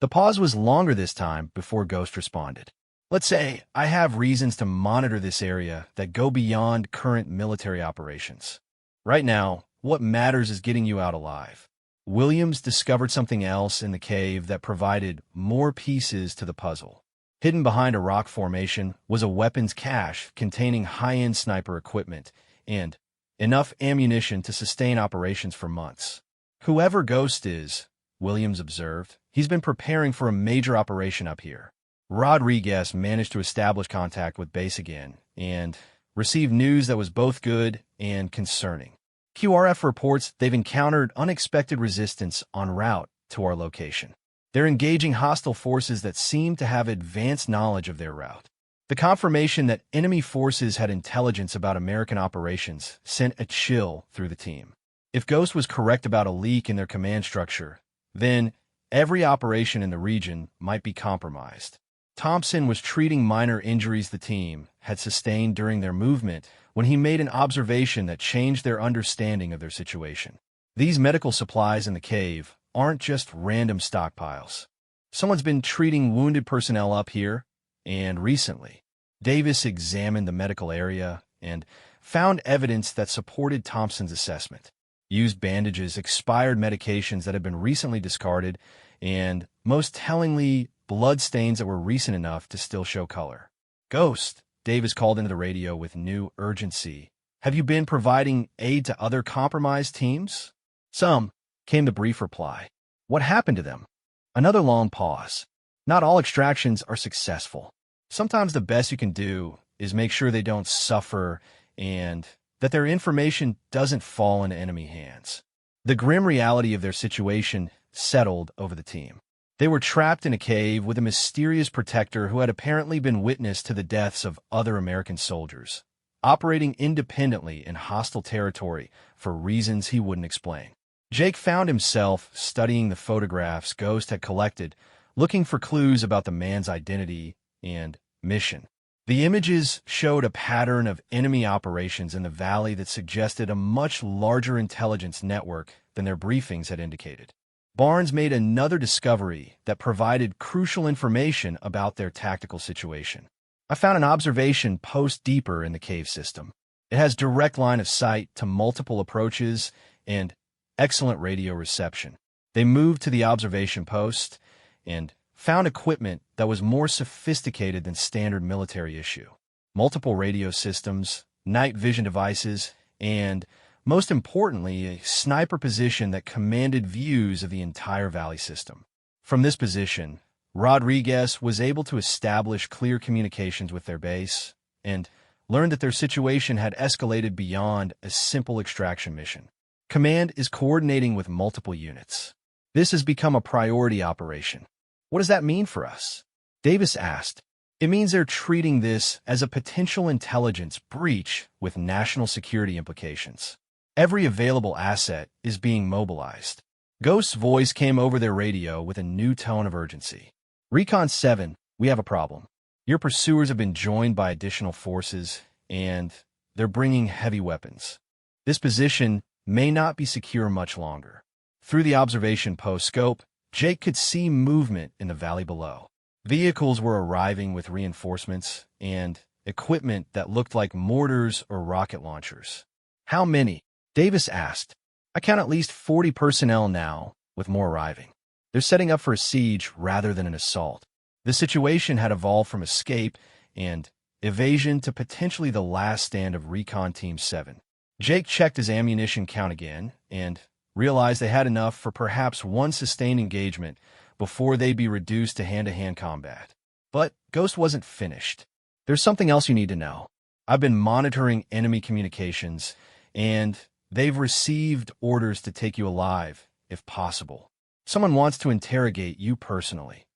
The pause was longer this time before Ghost responded. "Let's say I have reasons to monitor this area that go beyond current military operations. Right now, what matters is getting you out alive." Williams discovered something else in the cave that provided more pieces to the puzzle. Hidden behind a rock formation was a weapons cache containing high-end sniper equipment and enough ammunition to sustain operations for months. "Whoever Ghost is," Williams observed, "he's been preparing for a major operation up here." Rodriguez managed to establish contact with base again and received news that was both good and concerning. QRF reports they've encountered unexpected resistance en route to our location. They're engaging hostile forces that seem to have advanced knowledge of their route. The confirmation that enemy forces had intelligence about American operations sent a chill through the team. If Ghost was correct about a leak in their command structure, then every operation in the region might be compromised. Thompson was treating minor injuries the team had sustained during their movement when he made an observation that changed their understanding of their situation. These medical supplies in the cave aren't just random stockpiles. Someone's been treating wounded personnel up here, and recently, Davis examined the medical area and found evidence that supported Thompson's assessment. Used bandages, expired medications that had been recently discarded, and, most tellingly, blood stains that were recent enough to still show color. "Ghost," Davis called into the radio with new urgency. "Have you been providing aid to other compromised teams?" "Some," came the brief reply. "What happened to them?" Another long pause. "Not all extractions are successful. Sometimes the best you can do is make sure they don't suffer and that their information doesn't fall into enemy hands." The grim reality of their situation settled over the team. They were trapped in a cave with a mysterious protector who had apparently been witness to the deaths of other American soldiers, operating independently in hostile territory for reasons he wouldn't explain. Jake found himself studying the photographs Ghost had collected, looking for clues about the man's identity and mission. The images showed a pattern of enemy operations in the valley that suggested a much larger intelligence network than their briefings had indicated. Barnes made another discovery that provided crucial information about their tactical situation. "I found an observation post deeper in the cave system. It has direct line of sight to multiple approaches and excellent radio reception." They moved to the observation post and found equipment that was more sophisticated than standard military issue. Multiple radio systems, night vision devices, and, most importantly, a sniper position that commanded views of the entire valley system. From this position, Rodriguez was able to establish clear communications with their base and learned that their situation had escalated beyond a simple extraction mission. "Command is coordinating with multiple units. This has become a priority operation." "What does that mean for us?" Davis asked. "It means they're treating this as a potential intelligence breach with national security implications. Every available asset is being mobilized." Ghost's voice came over their radio with a new tone of urgency. "Recon 7, we have a problem. Your pursuers have been joined by additional forces, and they're bringing heavy weapons. This position may not be secure much longer." Through the observation post scope, Jake could see movement in the valley below. Vehicles were arriving with reinforcements and equipment that looked like mortars or rocket launchers. "How many?" Davis asked. "I count at least 40 personnel now, with more arriving. They're setting up for a siege rather than an assault." The situation had evolved from escape and evasion to potentially the last stand of Recon Team 7. Jake checked his ammunition count again and realized they had enough for perhaps one sustained engagement before they'd be reduced to hand-to-hand combat. But Ghost wasn't finished. "There's something else you need to know. I've been monitoring enemy communications, and they've received orders to take you alive, if possible. Someone wants to interrogate you personally."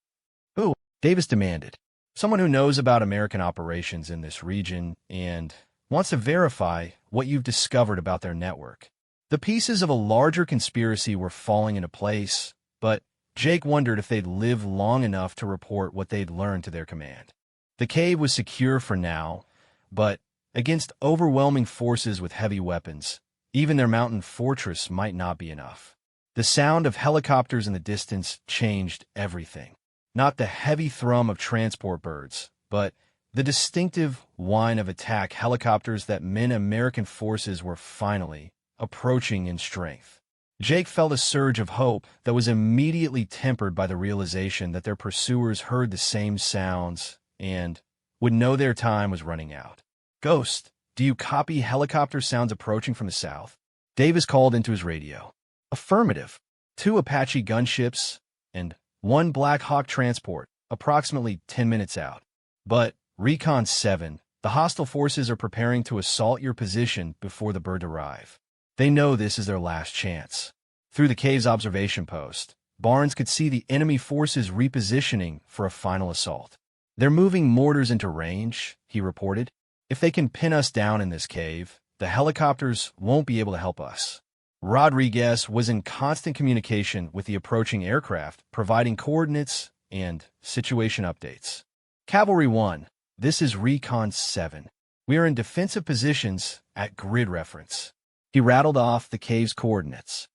"Who?" Davis demanded. "Someone who knows about American operations in this region and wants to verify what you've discovered about their network." The pieces of a larger conspiracy were falling into place, but Jake wondered if they'd live long enough to report what they'd learned to their command. The cave was secure for now, but against overwhelming forces with heavy weapons, even their mountain fortress might not be enough. The sound of helicopters in the distance changed everything. Not the heavy thrum of transport birds, but the distinctive whine of attack helicopters that meant American forces were finally approaching in strength. Jake felt a surge of hope that was immediately tempered by the realization that their pursuers heard the same sounds and would know their time was running out. "Ghost, do you copy helicopter sounds approaching from the south?" Davis called into his radio. "Affirmative. 2 Apache gunships and 1 Black Hawk transport, approximately 10 minutes out. But, Recon 7, the hostile forces are preparing to assault your position before the birds arrive. They know this is their last chance." Through the cave's observation post, Barnes could see the enemy forces repositioning for a final assault. "They're moving mortars into range," he reported. "If they can pin us down in this cave, the helicopters won't be able to help us." Rodriguez was in constant communication with the approaching aircraft, providing coordinates and situation updates. "Cavalry 1, this is Recon 7. We are in defensive positions at grid reference." He rattled off the cave's coordinates.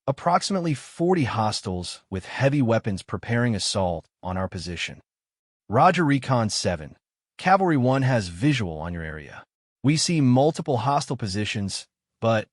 "Approximately 40 hostiles with heavy weapons preparing assault on our position." Roger Recon 7. Cavalry 1 has visual on your area. We see multiple hostile positions, but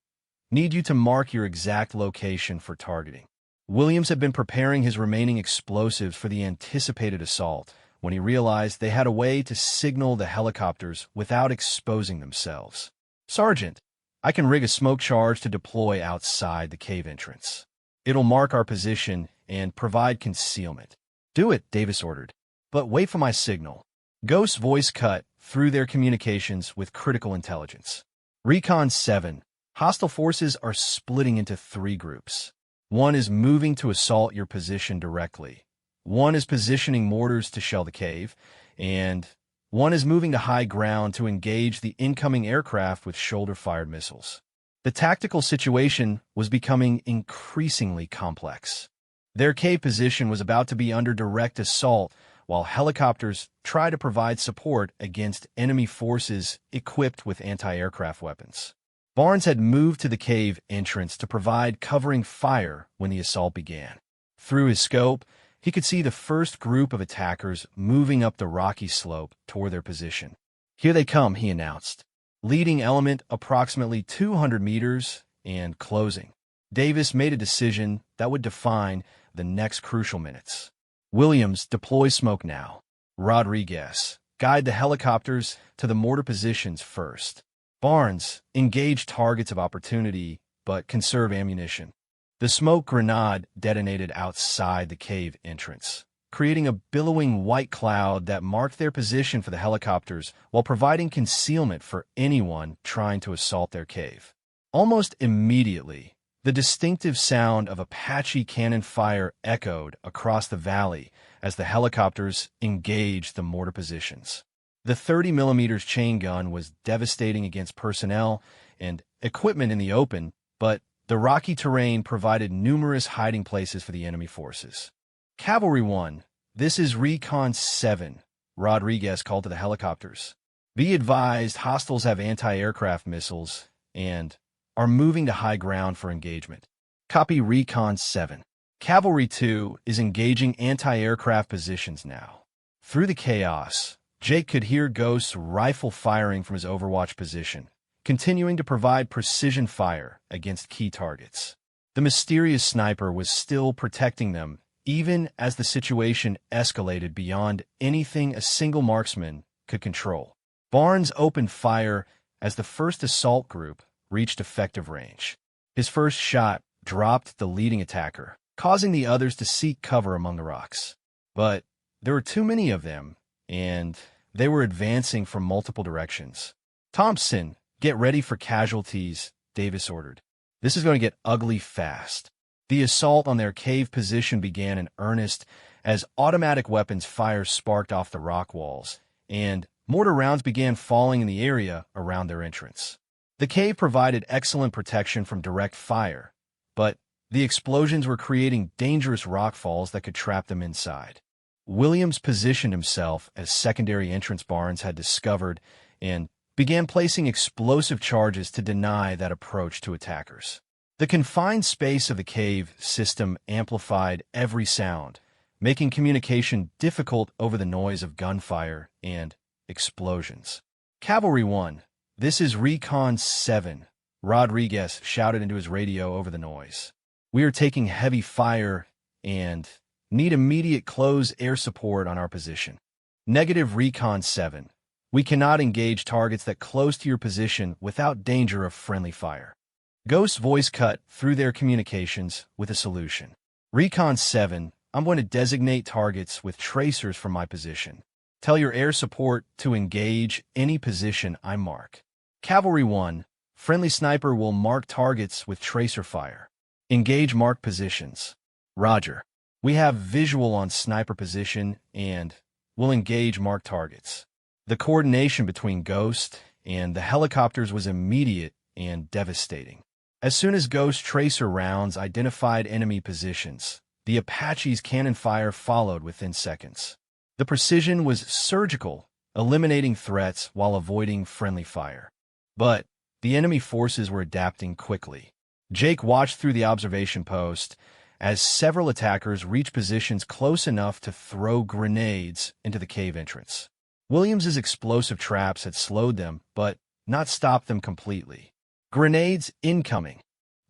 need you to mark your exact location for targeting. Williams had been preparing his remaining explosives for the anticipated assault when he realized they had a way to signal the helicopters without exposing themselves. "Sergeant, I can rig a smoke charge to deploy outside the cave entrance. It'll mark our position and provide concealment." "Do it," Davis ordered. "But wait for my signal." Ghost's voice cut through their communications with critical intelligence. Recon 7. Hostile forces are splitting into 3 groups. One is moving to assault your position directly. One is positioning mortars to shell the cave, and one is moving to high ground to engage the incoming aircraft with shoulder-fired missiles. The tactical situation was becoming increasingly complex. Their cave position was about to be under direct assault while helicopters tried to provide support against enemy forces equipped with anti-aircraft weapons. Barnes had moved to the cave entrance to provide covering fire when the assault began. Through his scope, he could see the first group of attackers moving up the rocky slope toward their position. "Here they come," he announced. "Leading element approximately 200 meters and closing." Davis made a decision that would define the next crucial minutes. Williams, deploy smoke now. Rodriguez, guide the helicopters to the mortar positions first. Barnes, engage targets of opportunity, but conserve ammunition. The smoke grenade detonated outside the cave entrance, creating a billowing white cloud that marked their position for the helicopters while providing concealment for anyone trying to assault their cave. Almost immediately, the distinctive sound of Apache cannon fire echoed across the valley as the helicopters engaged the mortar positions. The 30mm chain gun was devastating against personnel and equipment in the open, but the rocky terrain provided numerous hiding places for the enemy forces. "Cavalry 1, this is Recon 7, Rodriguez called to the helicopters. "Be advised, hostiles have anti-aircraft missiles and are moving to high ground for engagement." "Copy Recon 7. Cavalry 2 is engaging anti-aircraft positions now." Through the chaos, Jake could hear Ghost's rifle firing from his overwatch position, continuing to provide precision fire against key targets. The mysterious sniper was still protecting them, even as the situation escalated beyond anything a single marksman could control. Barnes opened fire as the first assault group reached effective range. His first shot dropped the leading attacker, causing the others to seek cover among the rocks. But there were too many of them, and they were advancing from multiple directions. "Thompson, get ready for casualties," Davis ordered. "This is going to get ugly fast." The assault on their cave position began in earnest as automatic weapons fire sparked off the rock walls, and mortar rounds began falling in the area around their entrance. The cave provided excellent protection from direct fire, but the explosions were creating dangerous rockfalls that could trap them inside. Williams positioned himself as secondary entrance Barnes had discovered and began placing explosive charges to deny that approach to attackers. The confined space of the cave system amplified every sound, making communication difficult over the noise of gunfire and explosions. "Cavalry 1, this is Recon 7, Rodriguez shouted into his radio over the noise. "We are taking heavy fire and need immediate close air support on our position." "Negative Recon 7. We cannot engage targets that close to your position without danger of friendly fire." Ghost's voice cut through their communications with a solution. "Recon 7, I'm going to designate targets with tracers from my position. Tell your air support to engage any position I mark." "Cavalry 1, friendly sniper will mark targets with tracer fire. Engage marked positions." "Roger. We have visual on sniper position and will engage marked targets." The coordination between Ghost and the helicopters was immediate and devastating. As soon as Ghost tracer rounds identified enemy positions, the Apache's cannon fire followed within seconds. The precision was surgical, eliminating threats while avoiding friendly fire. But the enemy forces were adapting quickly. Jake watched through the observation post as several attackers reached positions close enough to throw grenades into the cave entrance. Williams's explosive traps had slowed them, but not stopped them completely. "Grenades incoming!"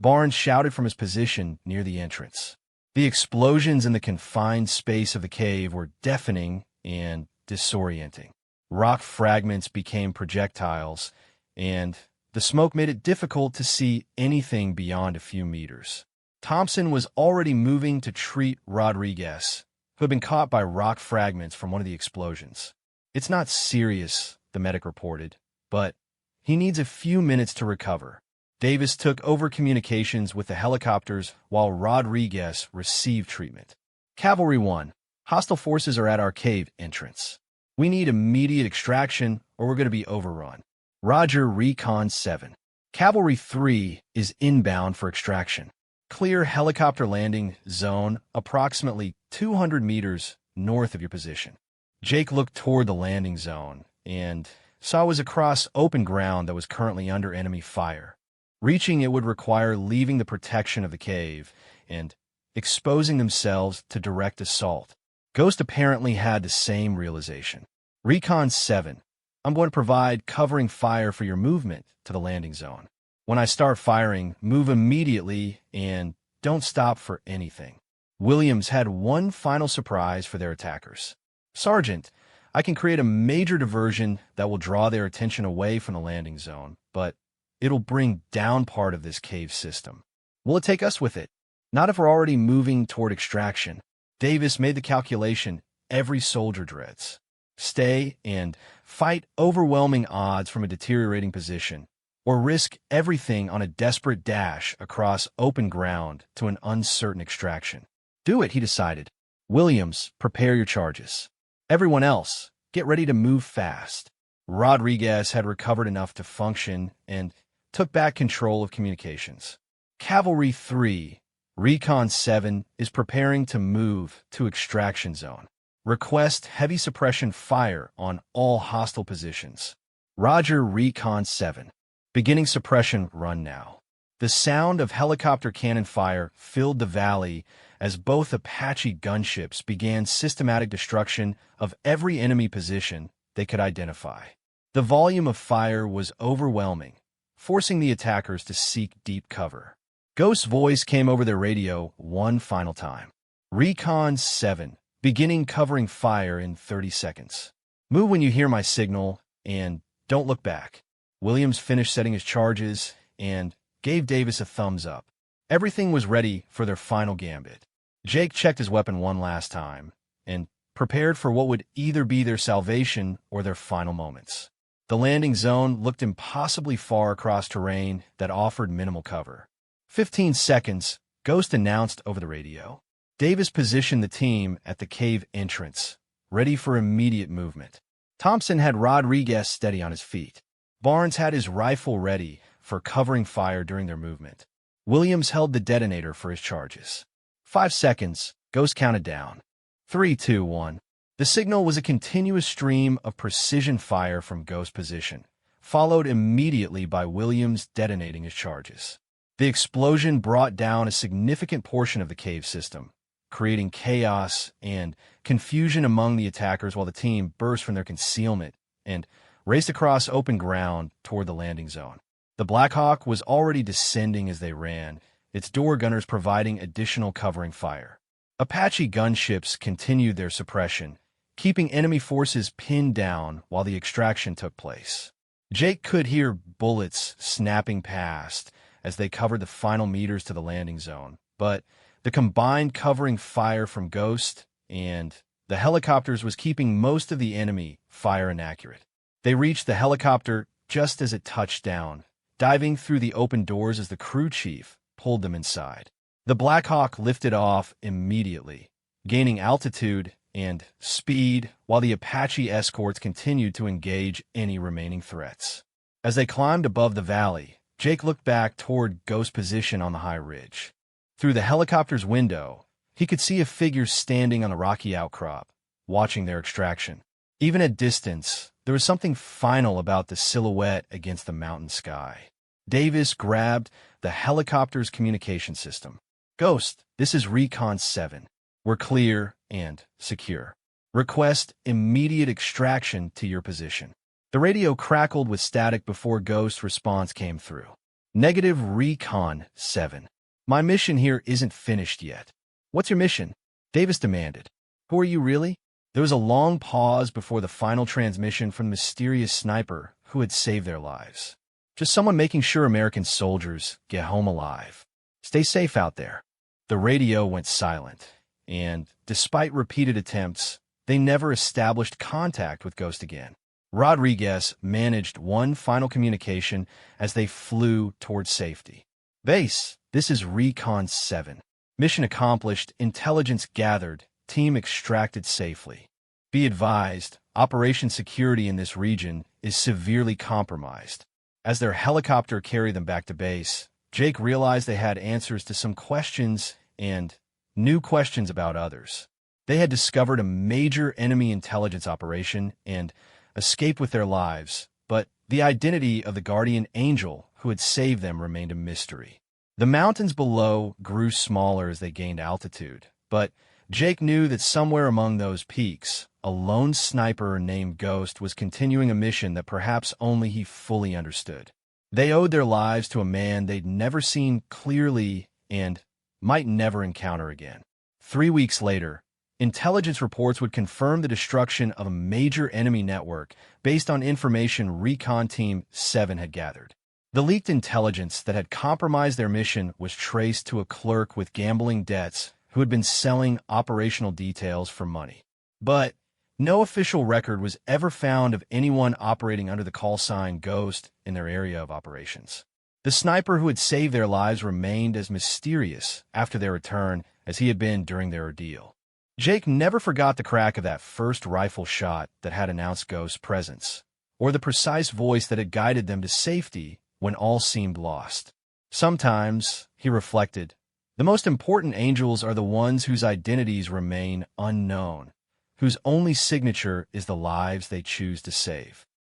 Barnes shouted from his position near the entrance. The explosions in the confined space of the cave were deafening and disorienting. Rock fragments became projectiles, and the smoke made it difficult to see anything beyond a few meters. Thompson was already moving to treat Rodriguez, who had been caught by rock fragments from one of the explosions. "It's not serious," the medic reported, "but he needs a few minutes to recover." Davis took over communications with the helicopters while Rodriguez received treatment. "Cavalry 1, hostile forces are at our cave entrance. We need immediate extraction or we're going to be overrun." "Roger, Recon 7. Cavalry 3 is inbound for extraction. Clear helicopter landing zone approximately 200 meters north of your position." Jake looked toward the landing zone and saw it was across open ground that was currently under enemy fire. Reaching it would require leaving the protection of the cave and exposing themselves to direct assault. Ghost apparently had the same realization. "Recon 7, I'm going to provide covering fire for your movement to the landing zone. When I start firing, move immediately and don't stop for anything." Williams had one final surprise for their attackers. "Sergeant, I can create a major diversion that will draw their attention away from the landing zone, but it'll bring down part of this cave system. Will it take us with it? Not if we're already moving toward extraction." Davis made the calculation every soldier dreads. Stay and fight overwhelming odds from a deteriorating position, or risk everything on a desperate dash across open ground to an uncertain extraction. "Do it," he decided. "Williams, prepare your charges. Everyone else, get ready to move fast." Rodriguez had recovered enough to function and took back control of communications. "Cavalry 3, Recon 7 is preparing to move to extraction zone. Request heavy suppression fire on all hostile positions." "Roger, Recon 7. Beginning suppression run now." The sound of helicopter cannon fire filled the valley as both Apache gunships began systematic destruction of every enemy position they could identify. The volume of fire was overwhelming, forcing the attackers to seek deep cover. Ghost's voice came over their radio one final time. "Recon 7, beginning covering fire in 30 seconds. Move when you hear my signal, and don't look back." Williams finished setting his charges and gave Davis a thumbs up. Everything was ready for their final gambit. Jake checked his weapon one last time and prepared for what would either be their salvation or their final moments. The landing zone looked impossibly far across terrain that offered minimal cover. 15 seconds, Ghost announced over the radio. Davis positioned the team at the cave entrance, ready for immediate movement. Thompson had Rodriguez steady on his feet. Barnes had his rifle ready for covering fire during their movement. Williams held the detonator for his charges. 5 seconds, Ghost counted down. 3, 2, 1. The signal was a continuous stream of precision fire from Ghost's position, followed immediately by Williams detonating his charges. The explosion brought down a significant portion of the cave system, creating chaos and confusion among the attackers while the team burst from their concealment and raced across open ground toward the landing zone. The Black Hawk was already descending as they ran, its door gunners providing additional covering fire. Apache gunships continued their suppression, keeping enemy forces pinned down while the extraction took place. Jake could hear bullets snapping past as they covered the final meters to the landing zone, but the combined covering fire from Ghost and the helicopters was keeping most of the enemy fire inaccurate. They reached the helicopter just as it touched down, diving through the open doors as the crew chief pulled them inside. The Black Hawk lifted off immediately, gaining altitude and speed while the Apache escorts continued to engage any remaining threats. As they climbed above the valley, Jake looked back toward Ghost's position on the high ridge. Through the helicopter's window, he could see a figure standing on the rocky outcrop, watching their extraction. Even at distance, there was something final about the silhouette against the mountain sky. Davis grabbed the helicopter's communication system. Ghost, this is Recon 7. We're clear and secure. Request immediate extraction to your position. The radio crackled with static before Ghost's response came through. Negative Recon 7. My mission here isn't finished yet. What's your mission? Davis demanded. Who are you really? There was a long pause before the final transmission from the mysterious sniper who had saved their lives. Just someone making sure American soldiers get home alive. Stay safe out there. The radio went silent, and despite repeated attempts, they never established contact with Ghost again. Rodriguez managed one final communication as they flew toward safety. Base, this is Recon 7. Mission accomplished, intelligence gathered, team extracted safely. Be advised, operation security in this region is severely compromised. As their helicopter carried them back to base, Jake realized they had answers to some questions and new questions about others. They had discovered a major enemy intelligence operation and escaped with their lives, but the identity of the guardian angel who had saved them remained a mystery. The mountains below grew smaller as they gained altitude, but Jake knew that somewhere among those peaks, a lone sniper named Ghost was continuing a mission that perhaps only he fully understood. They owed their lives to a man they'd never seen clearly and might never encounter again. 3 weeks later, intelligence reports would confirm the destruction of a major enemy network based on information Recon Team 7 had gathered. The leaked intelligence that had compromised their mission was traced to a clerk with gambling debts who had been selling operational details for money. But no official record was ever found of anyone operating under the call sign Ghost in their area of operations. The sniper who had saved their lives remained as mysterious after their return as he had been during their ordeal. Jake never forgot the crack of that first rifle shot that had announced Ghost's presence, or the precise voice that had guided them to safety when all seemed lost. Sometimes, he reflected, the most important angels are the ones whose identities remain unknown, whose only signature is the lives they choose to save.